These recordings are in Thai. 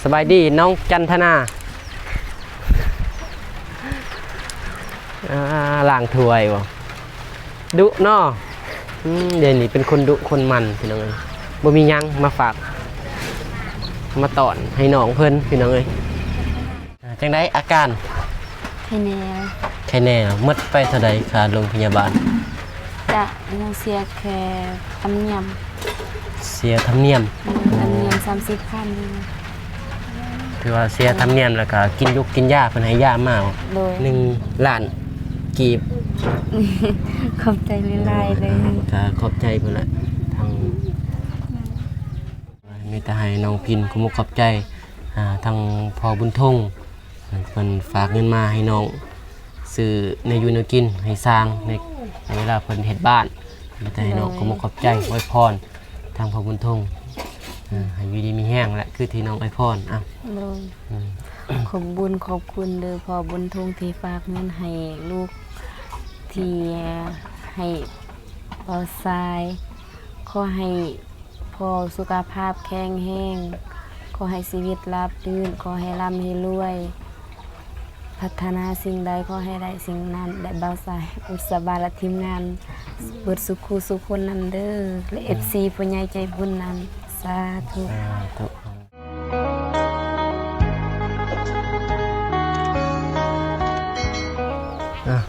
สบายดีน้องจันทนาล่างถวยบ่ดุเนาะเดี๋ยวนี้เป็นคนดุคนมันพี่น้องเอ้ยบ่มียังมาฝากมาตอนให้น้องเพิ่นพี่น้องเอ้ยจังได๋อาการแค่แนวแค่แน่หมดไปเท่าใดค่าโรงพยาบาลจะยังเสียแค่ธรรมเนียมเสียธรรมเนียม30,000ถือว่าเสียธรรมเนียมแล้วก็กินยุกกินยาเพิ่นให้ยามา1 ล้านกีบขอบใจหลายๆเลยก็ขอบใจเพิ่นละทางมีแต่ให้น้องพินขอบใจทางพ่อบุญทงเพิ่นฝากเงินมาให้น้องซื้อในยูนกินให้สร้างในเวลาเพิ่นเฮ็ดบ้านมีแต่ให้น้องขอบใจอวยพรทางพ่อบุญทงให้อยู่ดีมีแห้งแหละคือที่น้องอวยพรขอบบุญขอบคุณเด้อพ่อบุญทงที่ฝากเงินให้ลูกที่ให้เบาทรายขอให้พ่อสุขภาพแข็งแรงขอให้ชีวิตราบรื่นขอให้ร่ำให้รวยพัฒนาสิ่งใดขอให้ได้สิ่งนั้นได้เบาทรายอุตสาหและทีมงานเบิดสุขสุขคนนั้นเด้อและ FC ผู้ใหญ่ใจบุญนั้นสาธุ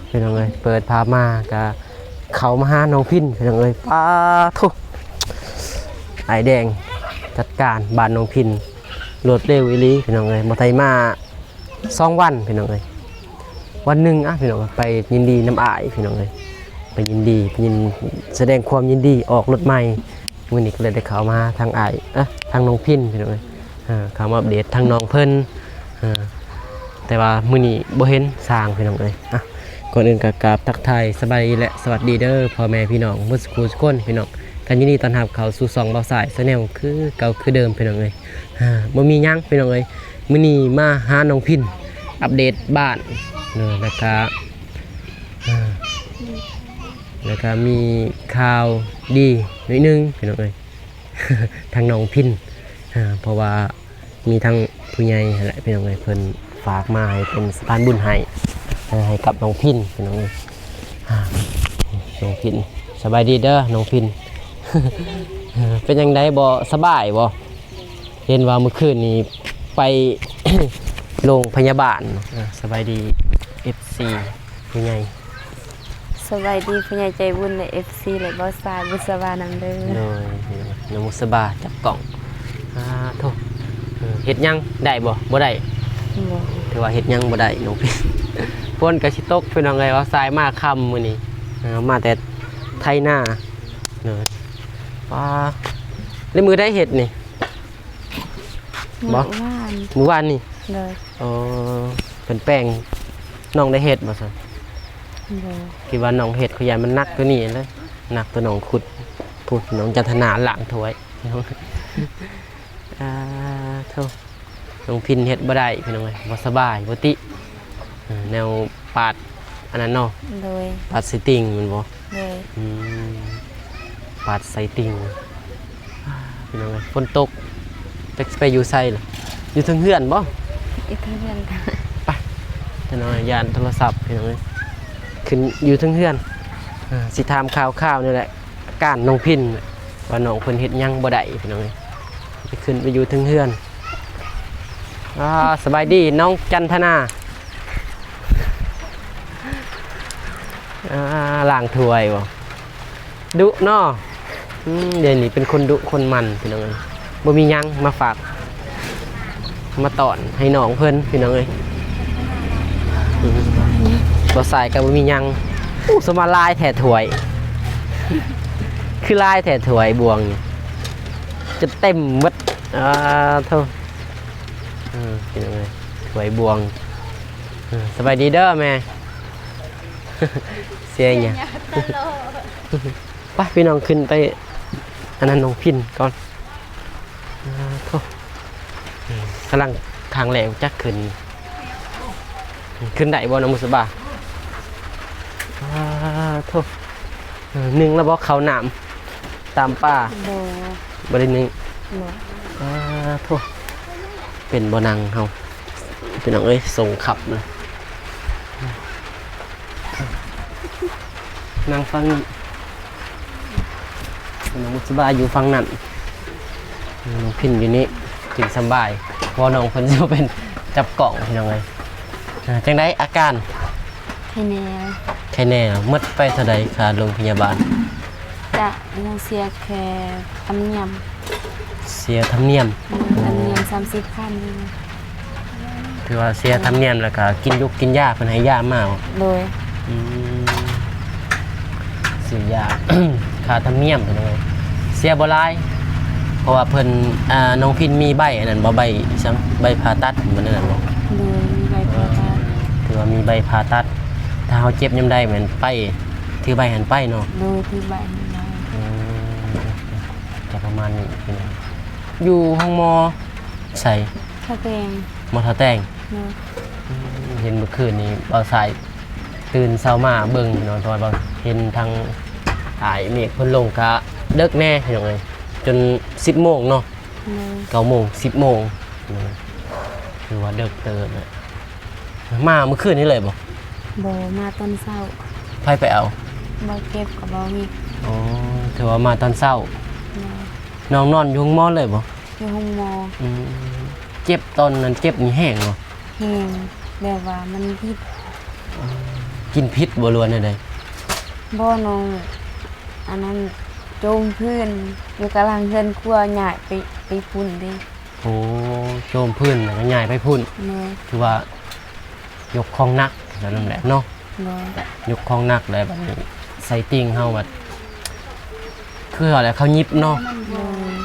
เป็นยังไงเปิดภาพมาก็เขามาหาน้องพินเป็นยังไงป้าทุกไอแดงจัดการบ้านน้องพินรวดเร็วอีหลีเป็นยังไงมาไทยมา2 วันเป็นยังไงวันหนึ่งพี่น้องไปยินดีน้ำอายพี่น้องเลยไปยินดีแสดงความยินดีออกรถใหม่มื้อนี้ก็เลยได้เข้ามาทางอายทางน้องพินพี่น้องเลยเข้ามาอัปเดตทางน้องเพิ่นแต่ว่ามื้อนี้บ่เห็นสร้างพี่น้องเลยก่อนอื่นก็กราบทักทายสบายดีและสวัสดีเด้อพ่อแม่พี่น้องมื้อสักครู่ทุกคนพี่น้องกันยินดีต้อนรับเข้าสู่2เบาสายแนลคือเก่าคือเดิมพี่น้องเลยบ่มีหยังพี่น้องเลยมื้อนี้มาหาน้องพินอัปเดตบ้านแล้วก็มีข่าวดีนิดนึงพี่น้องเลย ทางน้องพินเพราะว่ามีทั้งผู้ใหญ่และพี่น้องเลยเพิ่นฝากมาให้เป็นสะพานบุญให้กับน้องพินพี่น้องเลยน้องพินสบายดีเด้อน้องพิน เป็นยังไงบ่สบายบ่เห็นว่าเมื่อคืนนี้ไป โรงพยาบาลสบายดี FC ผู้ใหญ่สบายดีผู้ใหญ่ใจบุญใน FC และบ่ทรายบุษบานำเด้อน้องมุสบาจับกล่องโทษเฮ็ดยังได้บ่ได้ถือว่าเฮ็ดยังบ่ได้น้องพี่ฝนก็สิตกพี่น้องเอ้ยว่าทรายมาค่ำมื้อนี้มาแต่ไทยหน้าแล้วมือได้เฮ็ดนี่บ่มื้อวานนี่เลยเป็นแป้งน้องได้เห็ดบ่ซั่นคิดว่าน้องเห็ดขยันมันนักตัวนี้เลยนักตัวน้องขุดพูดน้องจันทนาหลังถวยเท่าน้องพินเห็ดบ่ได้พี่น้องเอ้ยบ่สบายบ่ติแนวปาดอันนั้นเนาะปาดไซติงมันบ่ปาดไซติงพี่น้องเอ้ยฝนตกจักไปอยู่ไสล่ะอยู่ทางเฮือนบ่อีกทั้งเพื่อนกันไปจะนอนยานโทรศัพท์พี่น้องเลยขึ้นอยู่ทั้งเพื่อนสิถามข่าวนี่แหละการน้องพินว่าน้องเพิ่นเฮ็ดยังบ่ได้พี่น้องเลยจะขึ้นไปอยู่ทั้งเพื่อนสบายดีน้องจันทนาล่างถวยบ่ดุเนาะเดี๋ยวนี้เป็นคนดุคนมันพี่น้องเลยบ่มียังมาฝากมาตอนให้น้องเพิ่นพี่น้องเอ้ยบ่ใส่กับบ่มียังสมาลายแถ่ถวย คือลายแถ่ถวยบวงจะเต็มหมดเท่าพี่น้องเอ้ยถวยบวงสบายดีเด้อแม่ เสียเนี่ย ไปพี่น้องขึ้นไปอันนั้นน้องพินก่อนโทษกำลังทางแหลวจักขึ้นได้บ่น้องมุสบาโทษหนึ่งแล้วบอกเขาหนามตามป่าบ่ได้หนึ่งโทษ เป็นบ่นังเฮาพี่น้องเอ้ยส่งขับเลยนั่งฟังนี่น้องมุสบายอยู่ฟังนั่นน้องพินอยู่นี่กินสบายเพราะน้องเพิ่นจะเป็นจับกล่องพี่น้องเอ้ยจังไดอาการ ให้แน่ ใครแน่หมดไปเท่าใดค่าโรงพยาบาล จะยังเสียแค่ธรรมเนียม เสียธรรมเนียม ธรรมเนียม30,000นี่ ถือว่าเสียธรรมเนียมแล้วก็กินยุกกินยาเพิ่นให้ยามาบ่ โดย อืมเสียยา ค่าธรรมเนียมเป็นยังไงเสียบ่หลายเพราะว่าเพิ่นน้องพินมีใบอันนั้นบ่ใบซังใบผ่าตัดมันนั่นน่ะบ่ โดยมีใบผ่าตัด ถือว่ามีใบผ่าตัดถ้าเฮาเจ็บยามใดเหมือนไปถือใบหันไปเนาะ โดยที่ใบให้เรา อืมจะประมาณนี้พี่น้องอยู่ห้องมอใส่ ถ้าแตง มอเตอร์แตง โดย เห็นเมื่อคืนนี้เบาสายตื่นเช้ามาเบิ่งนอนตอนเบาเห็นทางถ่ายเมฆเพิ่นลงกะเลิกแน่พี่น้องเอ้ยจน 10 โมงเนาะ โดย 9 โมง 10 โมงคือว่าเลิกเติบเลยมาเมื่อคืนนี้เลยบ่ บ่มาตอนเช้า ไผไปเอา บ่เก็บกับบ่มี อ๋อถือว่ามาตอนเช้า โดย น้องนอนอยู่ห้องมอเลยบ่ อยู่ห้องหมอ อืมเจ็บตอนนั้นเจ็บนี่แห้งบ่ แห้งแบบว่ามันพิษ กินพิษบ่ล้วนใด บ่น้องอันนั้นโจมพื้นอยู่กำลังเฮือนครัวย้ายไปพุ่นเด้ ๆโอ้โจมพื้นแล้วก็ย้ายไปพุ่น โดย ถือว่ายกของหนักแล้วนั่นแหละเนาะ โดย ยกของหนักเลยบัดนี้ใส่ติ่งเฮาบัดคืออะไรเขายิบเนาะ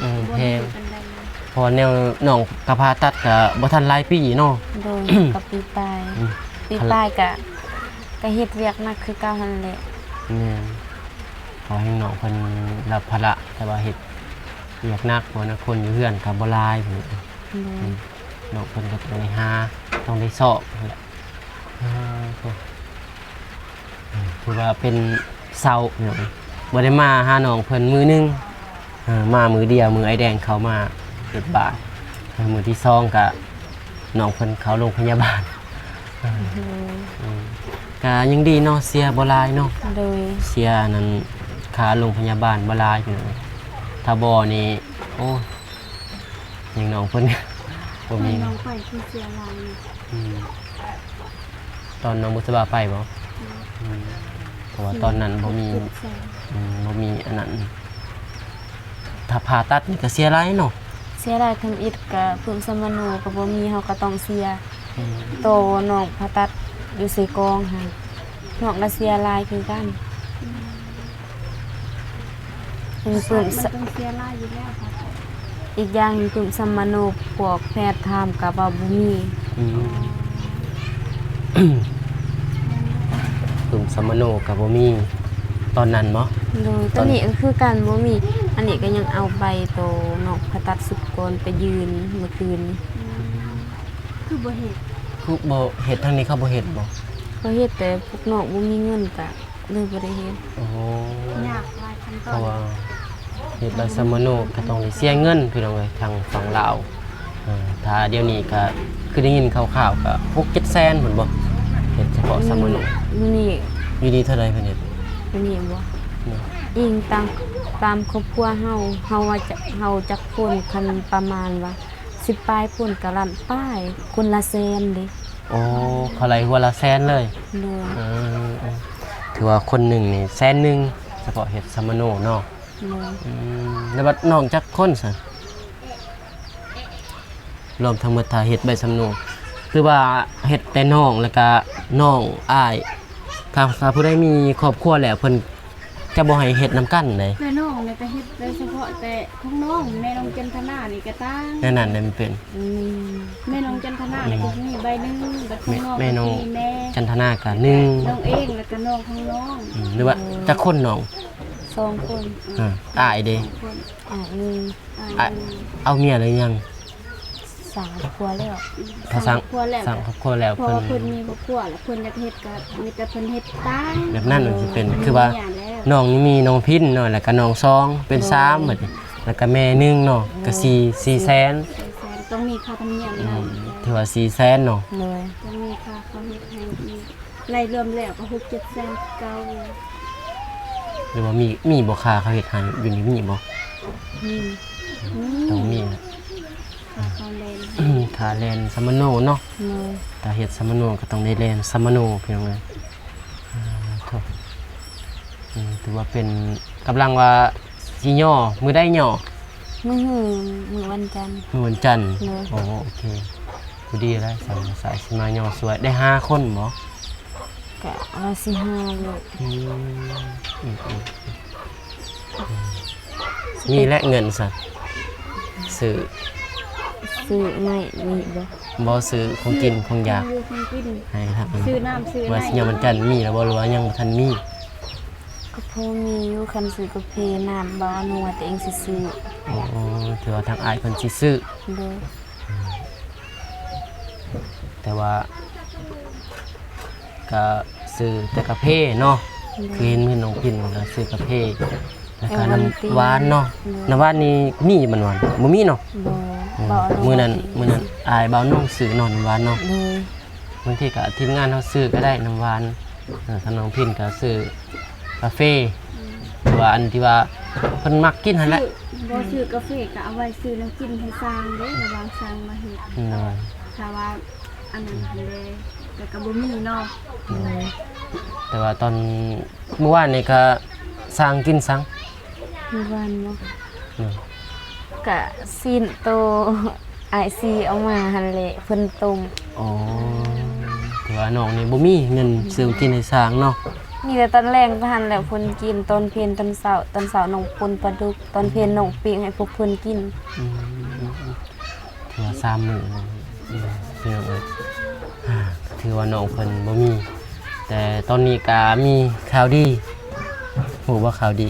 โดย แพงเพอแนวน้องกระพาตัดก็บ่ทันหลายปีเนาะ โดย กับปีปลาย อืม ปีปลายก็เฮ็ดเวียกหนักคือเก่าหั่นแหละ แม่นขอให้น้องเพิ่นรับภาระแต่ว่าเฮ็ดเวียกหนักเพราะนะคนอยู่เฮือนก็บ่หลายพุ่น โดย น้องเพิ่นก็ต้องได้หาต้องได้สอบนั่นแหละถือว่าเป็นเศร้าเนาะบ่ได้มาหาน้องเพิ่นมื้อนึงมามื้อเดียวมื้อไอ้แดงเขามาเฮ็ดบาทมื้อที่สองก็น้องเพิ่นเข้าโรงพยาบาล ก็ยังดีเนาะเสียบ่หลายเนาะ โดย เสียนั้นค่าโรงพยาบาลบ่หลายอยู่ถ้าบ่นี่โอ้ยังน้องเพิ่น บ่มี น้องไปคือเสียหลายอยู่ อืมตอนน้องบุษบาไปบ่เพราะว่าตอนนั้นบ่มี จุดแสง บ่มีอันนั้นถ้าผ่าตัดนี่ก็เสียหลายเนาะ เสียดายทำอิฐกับเพิ่มสมโนก็บ่มีเฮาก็ต้องเสียโตน้องผ่าตัดอยู่ใส่กองหั่นน้องก็เสียหลายคือกันมี มัน เพิ่ม ต้องเสียหลายอยู่แล้วค่ะ อีกอย่างหนึ่งเพิ่มสมโนพวกแพทย์ถามก็บ่มี อืมกลุ่มสมโนก็บ่มีตอนนั้นบ่ โดยตัวนี้ก็คือกันบ่มี อันนี้ก็ยังเอาใบโตน้องผ่าตัดสุกรไปยืนเมื่อคืนนี้ คือบ่เห็น คือบ่เฮ็ดทางนี้เขาบ่เฮ็ดบ่ เขาเฮ็ดแต่พวกน้องบ่มีเงินก็เลยบ่ได้เฮ็ด โอ้โห ยากหลายขั้นต เพ อ ราะ น ว่าเฮ็ดใบสมโนก็ต้องได้เสียเงินพี่น้องเอ้ยทางฝั่งลาวถ้าเดี๋ยวนี้ก็คือได้ยินข่าวๆก็6-7แสนพุ่นบ่เฮ็ดเฉพาะสมโน มื้อนี้ อยู่ดีเท่าใดเพิ่นเฮ็ด มื้อนี้บ่ เนี่ย อิงตามครอบครัวเฮาว่าจะเฮาจักคนคันประมาณว่า10ปลายพุ่นกะลั่นป้ายคนละแสนเด้ โอ้เขาไหลหัวละแสนเลย โดย ถือว่าคนหนึ่งนี่แสนหนึงเฉพาะเฮ็ดสมโนเนาะ โดย แล้วบัดน้องจักคนซะรวมทั้งหมดถ้าเฮ็ดใบสำโนคือว่าเฮ็ดแต่น้องแล้วก็น้องอ้ายถ้าผู้ใดมีครอบครัวแล้วเพิ่นจะบ่ให้เฮ็ดนํกันเลย แต่น้องเนี่ยก็เฮ็ดโดยเฉพาะแต่ของน้องแม่น้องจันทนานี่ก็ตั้ง นั่นนั่นมันเป็น อืม แม่น้องจันทนานี่ก็มีใบหนึงบัดของน้อง แม่น้อง ก็มีแม่ จันทนาก็หนึ่ง น้องเองแล้วก็น้องของน้อง หรือว่าจักคนน้อง 2คน อ้ายเด้ คน อ่ะหนึ่ง อ้ายเอาเมียหรือยัง 3ครัวแล้ว ถ้าสร้าง ครัวแล้ว สร้างครอบครัวแล้ว เพราะ เพิ่น ว่าเพิ่นมีครอบครัวแล้วเพิ่นอยากเฮ็ดก็มีแต่เพิ่นเฮ็ดตั้ง แบบนั้นมันสิเป็นคือว่า มีย่งแล้ว น้องนี่มีน้องพินเนาะแล้วก็น้องซองเป็น3หมดนี่แล้วก็แม่หนึงเนาะก็4แสน ใส่แสน ต้องมีค่าธรรมเนียมนำ ถือว่า400,000เนาะ เลย ต้องมีค่าเขาเฮ็ดให้อีกรายรวมแล้วก็6-7แสนเก่า หรือว่ามีบ่ค่าเขาเฮ็ดให้อยู่นี่มีบ่ นี่ ต้องมีนะ ค่าเขาแลน ถ้าแลนซัมมโนเนาะ เลย ถ้าเฮ็ดซัมมโนก็ต้องได้แลนซัมมโนพี่น้องเอ้ยโทษถือว่าเป็นกำลังว่าสิย่อมือได้ย่อ มือวันจันทร์ มือวันจันทร์ เนอะ โอเคผู้ดีได้สายสิมาย่อสวยได้5คนบ่ ก็เอาสิหาเลย มีและเงินสัตว์ซื้อ ซื้อไม่มีบ่ บ่ซื้อของกินของอยาก อยู่คนกิน ให้ครับ ซื้อน้ำซื้อ ว่าสิยามวันจันทร์มีแล้วบ่หรือว่ายังบ่ทันมี ก็พอมีอยู่คันซื้อกาแฟน้ำบ่นัวแต่เองสิซื้อ โอ้ถือว่าทางอ้ายเพิ่นสิซื้อ เลย แต่ว่าก็ซื้อแต่กาแฟเนาะคือเห็นเพิ่นน้องพินก็ซื้อกาแฟแล้วก็น้ำหวานเนาะน้ำหวานนี่มีมันหวานบ่มีเนาะ บ่เอา มื้อนั้นอายบ่าวน้องซื้อเนาะน้ำหวานเนาะ เลย บางทีก็ทีมงานเขาซื้อก็ได้น้ำหวานถ้าน้องพินก็ซื้อกาแฟหรือว่าอันที่ว่าเพิ่นมักกินหั่นแหละ บ่ซื้อกาแฟก็เอาไว้ซื้อน้ำกินให้สร้างเด้ระวังสร้างมาเฮ็ด นั่น ถ้าว่าอันนั้นหันเด้แต่ก็บ่มีเนาะ แต่ว่าตอนเมื่อวานนี่ก็สร้างกินซัง มีวันบ่ นี่ กะสิ้นโตไอซีเอามาหั่นแหละเพิ่นต้ม อ๋อแต่ว่าน้องนี่บ่มีเงินซื้อกินให้สร้างเนาะ มีแต่ตอนแรงก็หั่นแหละเพิ่นกินตอนเพลนตอนเช้าน้องปนปลาดุกตอนเพลนน้องปิ้งให้พวกเพิ่นกิน ถือว่า3มื้อนั่นพี่น้องเอ้ยถือว่าน้องเพิ่นบ่มี แต่ตอนนี้ก็มีข่าวดีฮู้ว่าข่าวดี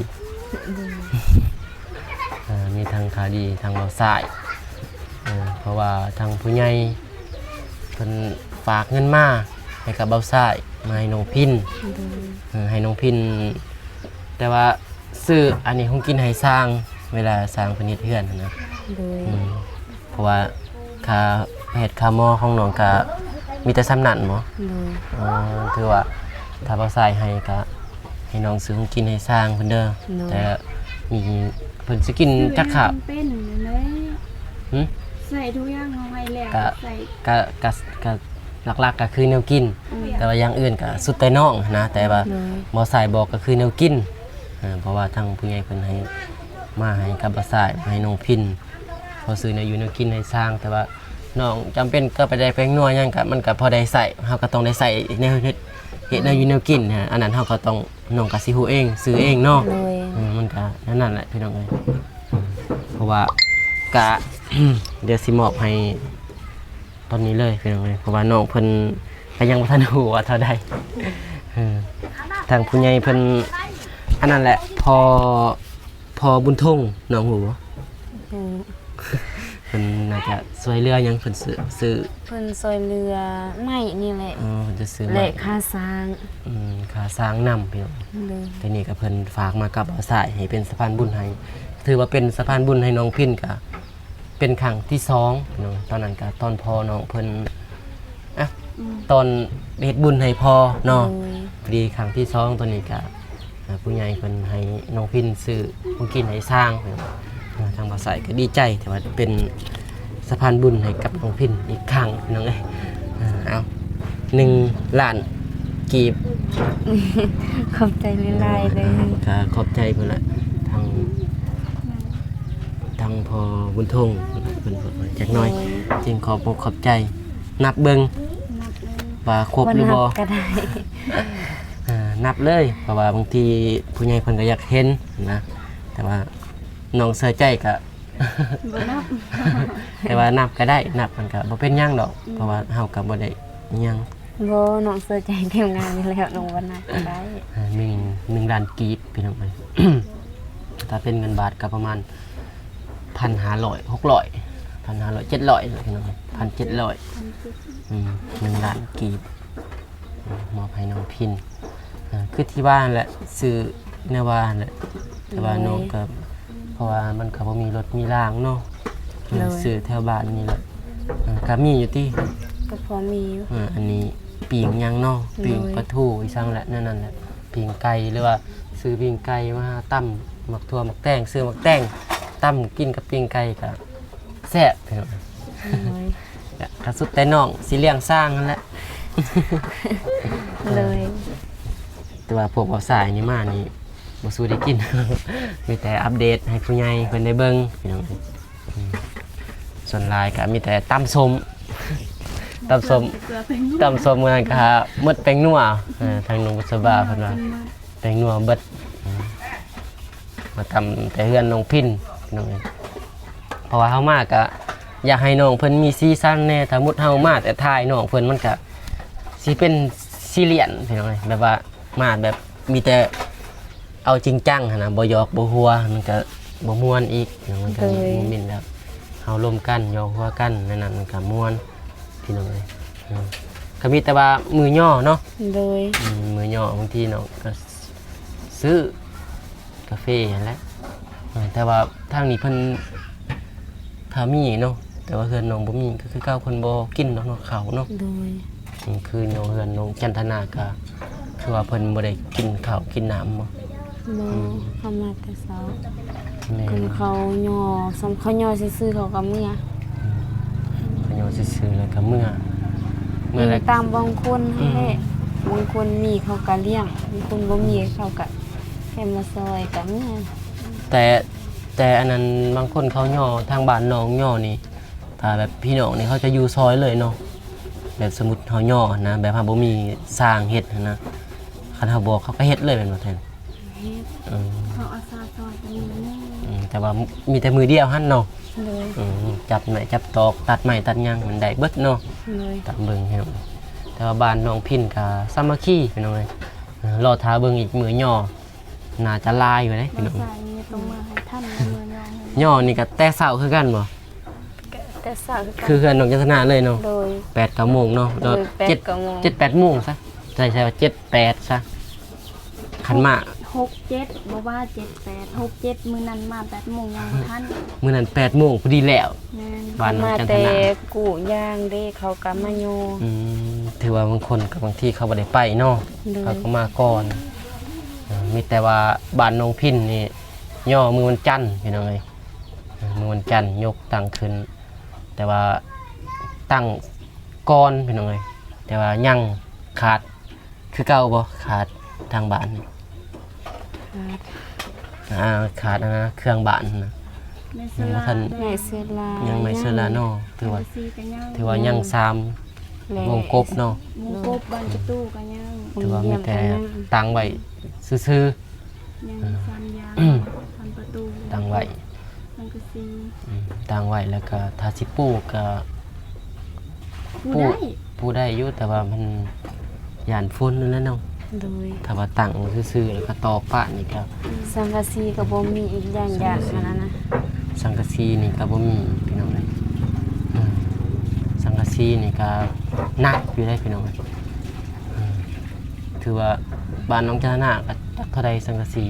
มีทางข่าวดีทางเราสายเพราะว่าทางผู้ใหญ่เพิ่นฝากเงินมาให้กับเบาสายมาให้น้องพินให้น้องพิน แต่ว่าซื้ออันนี้คงกินให้สร้างเวลาสร้างเพิ่นเฮ็ดเฮือนนะ เลย เพราะว่าค่าแพทย์ค่าหมอของน้องก็มีแต่ซ้ำนั่นหมอ เลย ถือว่าถ้าเบาสายให้ก็ให้น้องซื้อของกินให้สร้างเพิ่นเด้อแต่มีเพิ่นสิกินจักขาบ เป็นเลย หึ ใส่ทุกอย่างเอาไว้แล้ว ก็ ใส่ ก็หลักๆก็คือแนวกิน แต่ว่าอย่างอื่นก็สุดแต่น้องนะแต่ว่า เลย หมอสายบอกก็คือแนวกินเพราะว่าทางผู้ใหญ่เพิ่นให้มาให้กับบ่สายมาให้น้องพินพอซื้อแนวอยู่แนวกินให้สร้าง แต่ว่าน้องจำเป็นก็ไปได้แป้งนัวหยังก็มันก็พอได้ใส่เฮาก็ต้องได้ใส่แนวเฮ็ดแนวอยู่แนวกินนะอันนั้นเฮาก็ต้องน้องก็สิฮู้เองซื้อเองเนาะ เลย มันก็นั่นแหละพี่น้องเอ้ยเพราะว่ากะ เดี๋ยวสิมอบให้ตอนนี้เลยพี่น้องเอ้ยเพราะว่าน้องเพิ่นก็ยังบ่ทันรู้ว่าเท่าใดทางผู้ใหญ่เพิ่นอันนั้นแหละพอบุญทงน้องหูบ่ อืม เพิ่นน่าจะช่วยเหลือหยังเพิ่นซื้อ เพิ่นซอยเรือไม่นี่แหละ เพิ่นจะซื้อ และ มา ค่าสร้าง ค่าสร้างนำพี่น้อง เลย ทีนี้ก็เพิ่นฝากมากับเอาสายให้เป็นสะพานบุญให้ถือว่าเป็นสะพานบุญให้น้องพินก็เป็นครั้งที่2พี่น้องตอนนั้นก็ตอนพอน้องเพิ่นตอนเฮ็ดบุญให้พอเนาะ เลย พอดีครั้งที่2ตัวนี้ก็ผู้ใหญ่เพิ่นให้น้องพินซื้อของกินให้สร้างพี่น้องทางภาษาก็ดีใจแต่ว่าเป็นสะพานบุญให้กับน้องพินอีกครั้งพี่น้องเอ้ยเอา1 ล้านกีบ ขอบใจหลายๆเลย ก็ขอบใจเพิ่นละทางพอบุญทงเพิ่นบอกจักหน่อยจึงขอบใจนับเบิ่ง นับเลย ว่าครบหรือบ่ ก็ได้ นับเลยเพราะว่าบางทีผู้ใหญ่เพิ่นก็อยากเห็นนะแต่ว่าน้องเสียใจก็ บ่นับ แต่ว่านับก็ได้นับมันก็บ่เป็นหยังดอกเพราะว่าเฮาก็บ่ได้หยัง บ่น้องเสื้อใจเต็มงานนี่แล้วน้องวันน่ะก็ได้ 1ล้านกีบพี่น้องเอ้ย ถ้าเป็นเงินบาทก็ประมาณ 1,500 600 1,500 700พี่น้องเอ้ย1,700 1 ล้านกีบมอบให้น้องพินคือที่บ้านแหละซื้อในบ้านแหละแต่ว่าน้องก็เพราะว่ามันก็บ่มีรถมีรางเนาะ เลย ซื้อแถวบ้านนี่แหละก็มีอยู่ที่ ก็พอมีอยู่ อันนี้ปิงยังเนาะปิง เลย ปลาทูอีสังแหละนั่นแหละปิงไก่หรือว่าซื้อปิงไก่มาตั้มหมักทั่วหมักแตงซื้อหมักแตงตั้มกินกับปิงไก่ก็แซ่บพี่น้อง เลย กระสุดแต่น้องสิเลี้ยงสร้างนั่นแหละ เลย แต่ว่าพวกเอาสายนี่มานี่บ่สู้ได้กิน มีแต่อัปเดตให้ผู้ใหญ่เพิ่นได้เบิ่งพี่น้องส่วนหลายก็มีแต่ตำส้ม ตำส้ม เกลือเป็น ตำส้มกันก็หมดแป้งนัวทางหนองบุษบาเพิ่นว่าแป้งนัวเบิดมาตำแต่เฮือนน้องพินพี่น้องเพราะว่าเฮามาก็อยากให้น้องเพิ่นมีซีซั่นแน่ถ้ามุดเฮามาแต่ถ่ายน้องเพิ่นมันก็สิเป็นซีเรียสพี่น้องแบบว่ามาแบบมีแต่เอาจริงจังหั่นน่ะบ่หยอกบ่หัวมันก็บ่ม่วนอีกมันก็บ่มินแล้วเฮาร่วมกันหยอกหัวกันนั่นน่ะมันก็ม่วนพี่น้องก็มีแต่ว่ามือย่อเนาะ เลย มือย่อบางทีน้องก็ซื้อกาแฟนั่นแหละแต่ว่าทางนี้เพิ่นถ้ามีเนาะแต่ว่าเฮือนน้องบ่มีก็คือเก่าเพิ่นบ่กินเนาะข้าวเนาะ เลย คือน้องเฮือนน้องจันทนาก็คือว่าเพิ่นบ่ได้กินข้าวกินน้ำบ่ โมเข้ามาแต่เช้า แม่ คนเขาย่อสำเขาย่อซื่อๆเขาก็เมื่อ พยอซื่อๆแล้วก็เมื่อแล้ว ตามบางคนแหละบางคนมีเขาก็เลี้ยงบางคนบ่มีเขาก็แค่มาซอยก็เมื่อ แต่อันนั้นบางคนเขาย่อทางบ้านน้องย่อนี่ถ้าแบบพี่น้องนี่เขาจะอยู่ซอยเลยเนาะแบบสมมุติเขาย่อนะแบบว่าบ่มีสร้างเฮ็ดนะคันเขาบอกเขาก็เฮ็ดเลยเป็นบ่แทน เฮ็ด เขาอาซาซอยกันอยู่นี่ แต่ว่ามีแต่มือเดียวหั่นเนาะ เลย จับไหนจับตอกตัดไม้ตัดหยังมันได้เบิดเนาะ เลย ตัดเบิ่งพี่น้องแต่ว่าบ้านน้องพินก็สามัคคีพี่น้องเอ้ยรอท้าเบิ่งอีกมือย่อน่าจะลายอยู่เด้พี่ มา น้อง ใส่นี่ต้องมาให้ท่านมือยองให้ ย่อนี่ก็แต่เช้าคือกันบ่ แต่สาว คือเฮือนน้องจันทนาเลยเนาะ โดย 8-9 โมงเนาะ โดย เจ็ด 8-9 โมง 7-8 โมงซะใช่ว่า7-8ซะคันมา 6-7บ่ว่า7-8 6-7มื้อนั้นมา8 โมงยังบ่ทัน มื้อนั้น8 โมงพอดีแล้ว แม่น บ้านน้อง มา จันท แต่ นา กูย่างเด้เขาก็มาโย ถือว่าบางคนกับบางที่เขาบ่ได้ไปเนาะ เลย เขาก็มาก่อนมีแต่ว่าบ้านน้องพินนี่ย่อมือวันจันทร์พี่น้องเอ้ยมือวันจันทร์ยกตั้งขึ้น แต่ว่าตั้งก่อนพี่น้องเอ้ยแต่ว่ายังขาดคือเก่าบ่ขาดทางบ้านนี่ขาดนะเครื่องบ้านนะ แม่สลา ท่าน แม่เสื้อลาย ยังไม่เสร็จแล้วเนาะถือว่า ซีก็ยัง ถือว่ายังซ้ แม่ ำวงกบเนาะ หมูกบบ้านประตูก็ยัง ถือว่ามีแต่ตั้งไว้ซื่อ ยังซ้ำยางทำประตู ๆตั้งไว้ มันก็ซี ตั้งไว้แล้วก็ถ้าสิปลูกก็ ผู้ได้ ปลูกได้อยู่แต่ว่ามันยานฝุ่นนั่นแหละเนาะ โดย ถ้าว่าตั้งซื่อๆแล้วก็ตอกปะนี่ก็ สังกะสีก็บ่มีอีกอย่างอันนั้นนะ สังกะสีนี่ก็บ่มีพี่น้องเลยสังกะสีนี่ก็หนักอยู่ได้พี่น้องเลยถือว่าบ้านน้องจันทนาก็จักเท่าใดสังกะสี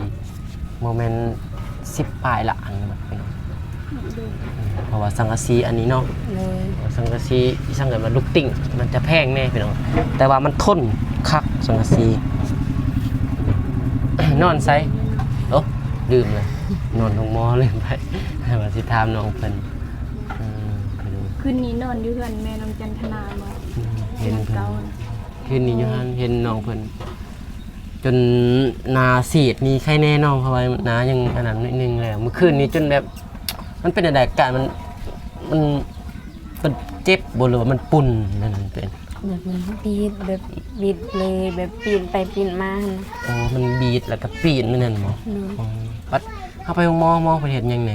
โมเมนต์10ปลายละอันแบบพี่น้องเพราะว่าสังกะสีอันนี้เนาะ เลย สังกะสีสังเกตว่าลูกติ่งมันจะแพงแน่พี่น้องแต่ว่ามันทนคักสังกะสี นอนไซโอ้ลืมเลยนอนลงหมอลืมไปว่าสิถามน้องเพิ่นไปดู คืนนี้นอนอยู่เฮือนแม่น้องจันทนาบ่ เห็นเพิ่ เก่าน คืนนี้อยู่ฮันเห็นน้องเพิ่นจนหนาสีดนี่ใครแน่น้องเพราะว่าหนายังอันนั้นนิดนึงแล้วเมื่อคืนนี้จนแบบมันเป็นอะไรกันมันเจ็บบ่หรือว่ามันปุ่นนั่นเป็น แบบมันบีดแบบบีดเลยแบบปีนไปปีนมาหั่นนะ โอ้มันบีดแล้วก็ปีนนั่นหมอ เนาะ ปัดเข้าไปหมอไปเห็นยังไง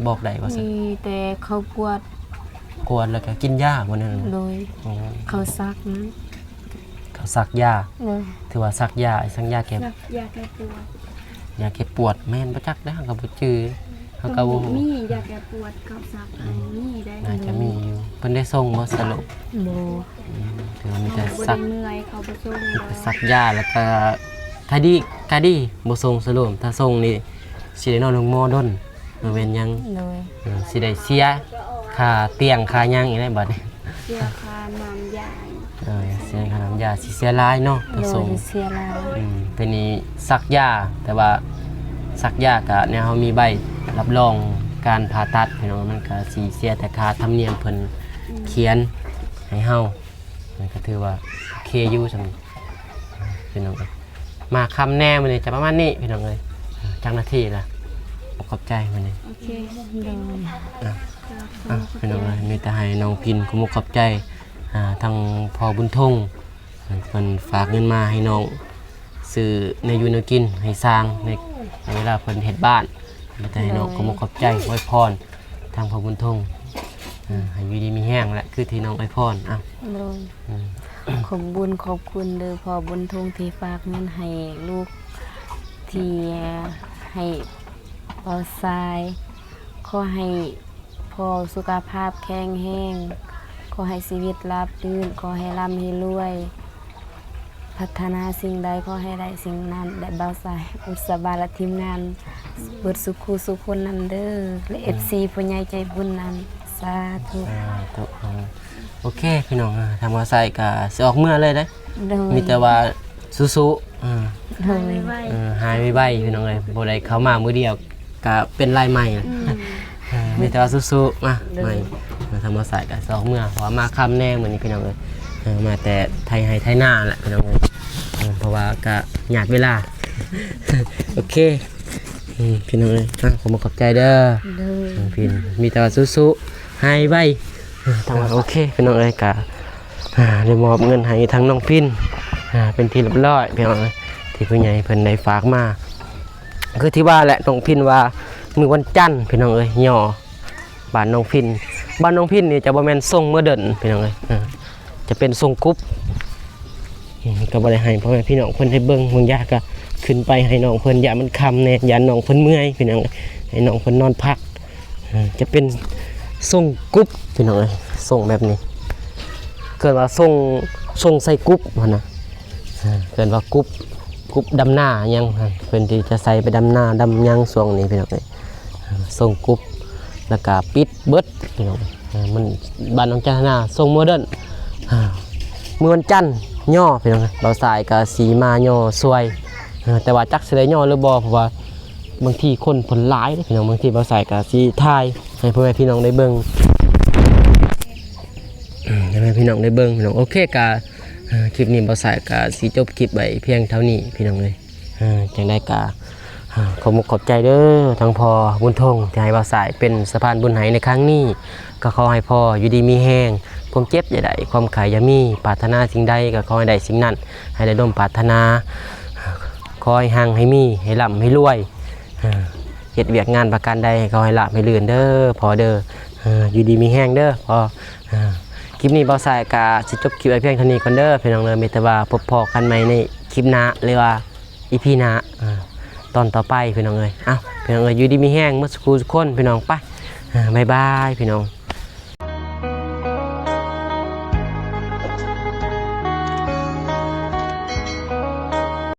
บอกได้ว่าสิ มีแต่เขากวด กวนแล้วก็กินยาบ่นั่น โดย อ๋อ เขาซักนะ เขาซักยา เลย ถือว่าซักยาไอ้ซักยาแก้ อยากแก้ปวด ยาแก้ปวดแม่นบ่จักได้อเขาก็บ่จื้อเขาก็บ่ มีอยากแก้ปวดกับสักอันนี้ได้ น่าจะมีอยู่เพิ่นได้ส่งบ่สรุป โบ ถือว่ามีแต่ บ่ ซั ได้ ก เมื่อยเขาบ่ส่งเลย ซักยาแล้วก็คดีบ่ส่งสรุปถ้าส่งนี่สิได้นอนโรงหมอดนบ่แม่นหยัง เลย สิได้เสียค ค่าเตียงค่าหยังอีกได้บัดนี้ เสียค่าน้ำยา เสียค่าน้ำยาสิเสียหลายเนาะผ โด ส ย ม เสียหลาย เป็นนี้ซักยาแต่ว่าซักยากะเนี่ยเขามีใบรับรองการผ่าตัดพี่น้องมันก็สีเสียแต่ค่าธรรมเนียมเพิ่นเขียนให้เฮามันก็ถือว่าโอเคอยู่สำพี่น้องเอ้ยมาคำแน่มันนี่จะประมาณนี้พี่น้องเอ้ยจังนาทีละขอบใจมันนี่ โอเค โดย พี่น้องเอ้ยมีแต่ให้น้องพินขมุกขอบใจทางพ่อบุญทงเพิ่นฝากเงินมาให้น้องซื้อในยูนกินให้สร้างในเวลาเพิ่นเฮ็ดบ้านมีแต่ให้น้องขมุกขอบใจไว้พรทางพ่อบุญทงให้อยู่ดีมีแห้งแหละคือที่น้องไว้พรโดยขอบบุญขอบคุณเด้อพ่อบุญทงที่ฝากเงินให้ลูกที่ให้เบาทรายขอให้พ่อสุขภาพแข็งแรงขอให้ชีวิตราบรื่นขอให้ร่ำให้รวย พัฒนาสิ่งใดขอให้ได้สิ่งนั้นได้เบาทรายอุตสาหและทีมงานเบิดสุขุสุขคนนั้นเด้อและ FC ผู้ใหญ่ใจบุญนั้นสาธุ โอเคพี่น้องทำมาใส่ก็สิออกเมื่อเลยเด้ โดย มีแต่ว่าสู้ๆ โดย ไว้ หายไวๆพี่น้องเอ้ยบ่ได้เข้ามามื้อเดียวก็เป็นลายใหม่มีแต่ว่าสู้ๆมาใหม่มาทำมาใส่ก็สิออกเมื่อเพราะว่ามาค่ำแน่มื้อนี้พี่น้องเอ้ยมาแต่ไทยให้ไทยหน้าแหละพี่น้องเอ้ยเพราะว่าก็หยาดเวลา โอเคพี่น้องเอ้ยผมขอบใจเด้อ โดย พี่มีแต่ว่าสู้ๆให้ไว้ทางว่าโอเคพี่น้องเอ้ยก็ได้มอบเงินให้ทางน้องพินเป็นที่เรียบร้อยพี่น้องเอ้ยที่ผู้ใหญ่เพิ่นได้ฝากมาคือที่ว่าแหละน้องพินว่ามื้อวันจันทร์พี่น้องเอ้ยย่อบ้านน้องพินนี่จะบ่แม่นส่งมื้อเดินพี่น้องเอ้ยจะเป็นส่งกรุ๊ปก็บ่ได้ให้พ่อแม่พี่น้องเพิ่นให้เบิ่งบางอย่างก็ขึ้นไปให้น้องเพิ่นอย่ามันค่ำแน่อย่าน้องเพิ่นเมื่อยพี่น้องให้น้องเพิ่นนอนพักจะเป็นส่งกรุ๊ปพี่น้องเอ้ยส่งแบบนี้เกิดว่าส่งใส่กรุ๊ปมันนะเกิดว่ากรุ๊ปดำหน้ายังเพิ่นที่จะใส่ไปดำหน้าดำยังช่วงนี้พี่น้องเอ้ยส่งกรุ๊ปแล้วก็ปิดเบิดพี่น้องมันบ้านน้องจันทนาส่งโมเดิร์นเมื่อวันจันทร์ย่อพี่น้องเราสายกับสีมาย่อสวยแต่ว่าจักสิได้ย่อหรือบ่เพราะว่าบางทีคนผลหลายพี่น้องบางทีเราใส่กับสีทายให้พ่อแม่พี่น้องได้เบิ่งให้แม่พี่น้องได้เบิ่งพี่น้องโอเคกะคลิปนี้เราใส่กับสีจบคลิปไว้เพียงเท่านี้พี่น้องเลยจังได้กะขอบใจเด้อทางพ่อบุญทงที่ให้เราใส่เป็นสะพานบุญไหในครั้งนี้ก็ขอให้พ่ออยู่ดีมีแห้งความเจ็บอย่าได้ความขายอย่ามีปรารถนาสิ่งใดก็ขอให้ได้สิ่งนั้นให้ได้ร่วมปรารถนาขอให้หังให้มีให้ร่ำให้รวยเฮ็ดเวียกงานประกันใดให้เขาให้ละให้เลื่อนเด้อพอเด้ออยู่ดีมีแห้งเด้อพอคลิปนี้เบาสายกะสิจบคลิปไว้เพียงเท่านี้ก่อนเด้อพี่น้องเลยมีแต่ว่าพบพอกันใหม่ในคลิปหน้าหรือว่าอีพีหน้าตอนต่อไปพี่น้องเลยพี่น้องเลยอยู่ดีมีแห้งเมื่อสักครู่ทุกคนพี่น้องไปบ๊ายบายพี่น้อง